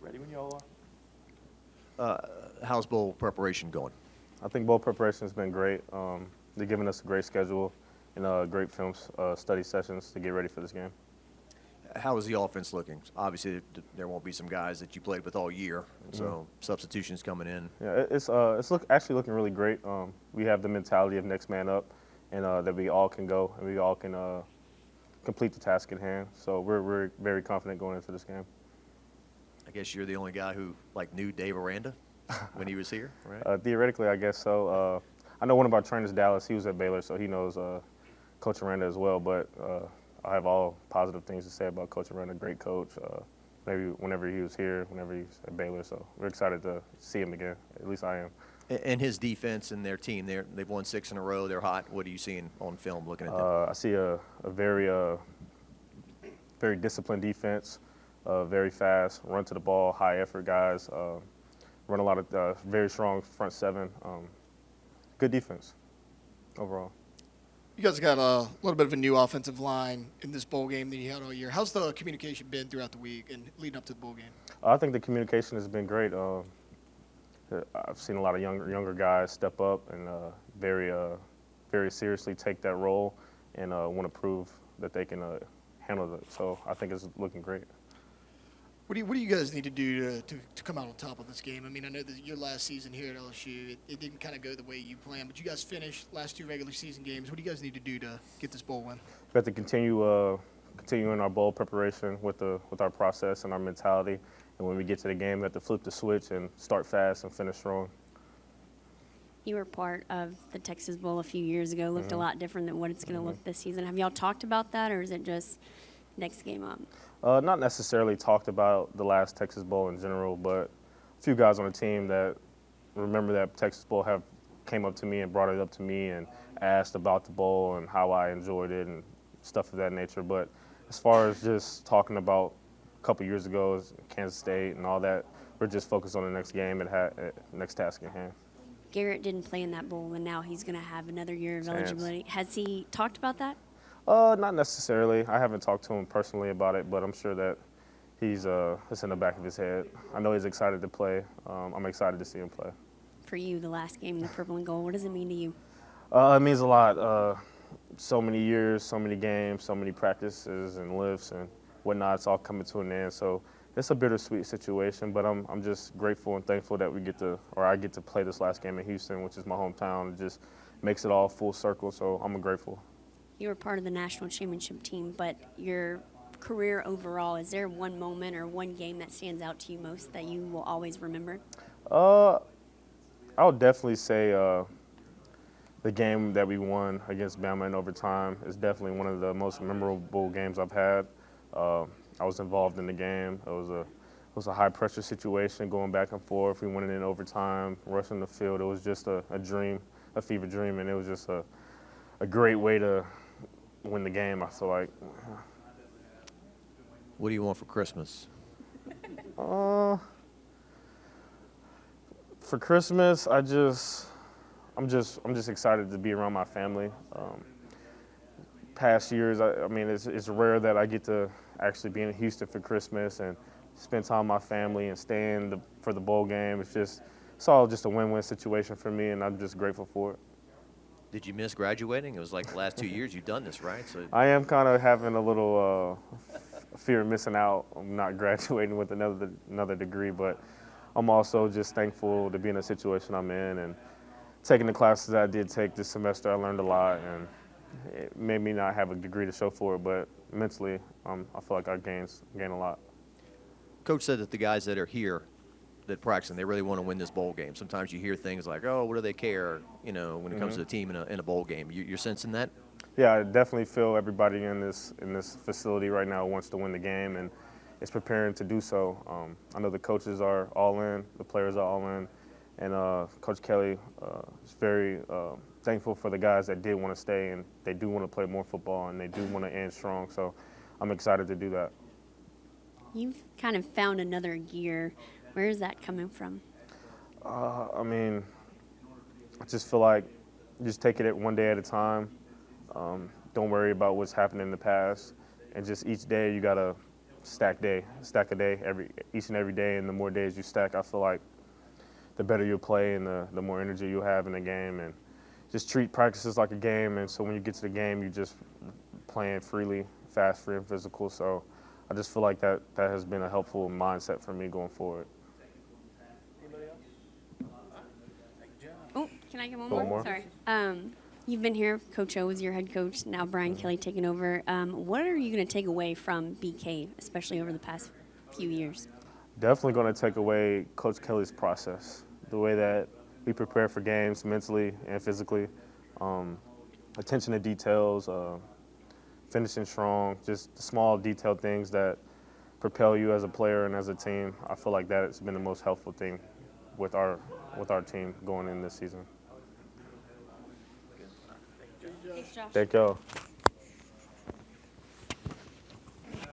Ready when y'all How's bowl preparation going? I think bowl preparation has been great. They're giving us a great schedule and great film study sessions to get ready for this game. How is the offense looking? Obviously, there won't be some guys that you played with all year, so substitutions coming in. Yeah, it's actually looking really great. We have the mentality of next man up, and that we all can go and we all can complete the task at hand. So we're very confident going into this game. I guess you're the only guy who knew Dave Aranda when he was here, right? Theoretically, I guess so. I know one of our trainers, Dallas. He was at Baylor, so he knows Coach Aranda as well. But I have all positive things to say about Coach Aranda. Great coach. Maybe whenever he was here, whenever he was at Baylor. So we're excited to see him again. At least I am. And his defense and their team, they've won 6 in a row. They're hot. What are you seeing on film looking at them? I see a very disciplined defense, very fast, run to the ball, high effort guys, run a lot of very strong front seven. Good defense overall. You guys got a little bit of a new offensive line in this bowl game than you had all year. How's the communication been throughout the week and leading up to the bowl game? I think the communication has been great. I've seen a lot of younger guys step up and very seriously take that role and want to prove that they can handle it. So I think it's looking great. What do you guys need to do to come out on top of this game? I mean, I know that your last season here at LSU, it didn't kind of go the way you planned, but you guys finished last 2 regular season games. What do you guys need to do to get this bowl win? We have to continue in our bowl preparation with our process and our mentality. And when we get to the game, we have to flip the switch and start fast and finish strong. You were part of the Texas Bowl a few years ago. Looked a lot different than what it's going to look this season. Have y'all talked about that, or is it just next game up? Not necessarily talked about the last Texas Bowl in general, but a few guys on the team that remember that Texas Bowl came up to me and brought it up to me and asked about the bowl and how I enjoyed it and stuff of that nature. But as far as just talking about a couple years ago, Kansas State and all that, we're just focused on the next game and next task at hand. Garrett didn't play in that bowl, and now he's going to have another year of eligibility. Has he talked about that? Not necessarily. I haven't talked to him personally about it, but I'm sure that it's in the back of his head. I know he's excited to play. I'm excited to see him play. For you, the last game, the purple and gold, what does it mean to you? It means a lot. So many years, so many games, so many practices and lifts and whatnot. It's all coming to an end. So it's a bittersweet situation, but I'm just grateful and thankful that I get to play this last game in Houston, which is my hometown. It just makes it all full circle. So I'm grateful. You were part of the national championship team, but your career overall, is there one moment or one game that stands out to you most that you will always remember? I would definitely say the game that we won against Bama in overtime is definitely one of the most memorable games I've had. I was involved in the game. It was a high pressure situation going back and forth. We went in overtime, rushing the field. It was just a dream, a fever dream, and it was just a great way to win the game, I feel like. What do you want for Christmas? For Christmas, I'm just excited to be around my family. Past years, I mean, it's rare that I get to actually be in Houston for Christmas and spend time with my family and stay for the bowl game. It's all just a win-win situation for me, and I'm just grateful for it. Did you miss graduating? It was like the last 2 years you've done this, right? So I am kind of having a little fear of missing out. I'm not graduating with another degree, but I'm also just thankful to be in the situation I'm in and taking the classes that I did take this semester. I learned a lot, and it made me not have a degree to show for it, but mentally, I feel like I gained a lot. Coach said that the guys that are here that practice, and they really want to win this bowl game. Sometimes you hear things like, "Oh, what do they care?" When it comes to the team in a bowl game. You're sensing that? Yeah, I definitely feel everybody in this facility right now wants to win the game and is preparing to do so. I know the coaches are all in, the players are all in, and Coach Kelly is very thankful for the guys that did want to stay, and they do want to play more football, and they do want to end strong. So I'm excited to do that. You've kind of found another gear. Where is that coming from? I mean, I just feel like just take it one day at a time. Don't worry about what's happened in the past, and just each day you gotta stack a day each and every day. And the more days you stack, I feel like the better you'll play and the more energy you'll have in the game. And just treat practices like a game. And so when you get to the game, you just playing freely, fast, free, and physical. So I just feel like that has been a helpful mindset for me going forward. Oh, can I get one One more? more. Sorry. You've been here. Coach O was your head coach. Now Brian Kelly taking over. What are you going to take away from BK, especially over the past few years? Definitely going to take away Coach Kelly's process, the way that we prepare for games mentally and physically, attention to details, finishing strong, just the small detailed things that propel you as a player and as a team. I feel like that has been the most helpful thing with our team going in this season. Thanks, Josh. Thank y'all.